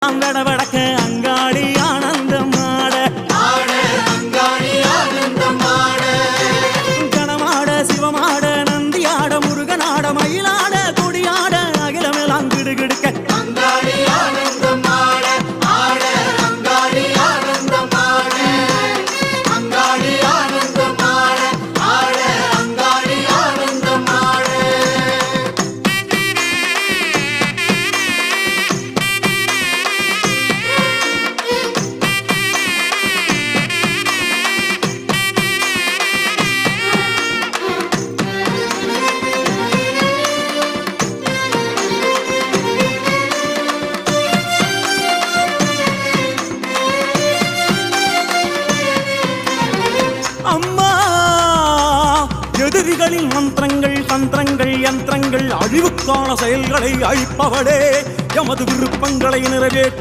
வடக்க அங்காடி ஆனந்தம் ஆட கணமாட சிவமாட நந்தியாட முருகனாட மயிலாட கொடியாட அகிலமெல்லாம் கிடுகிடுக்க எதிரிகளின் மந்திரங்கள் தந்திரங்கள் யந்திரங்கள் அழிவுக்கான செயல்களை அழிப்பவளே எமது விருப்பங்களை நிறைவேற்ற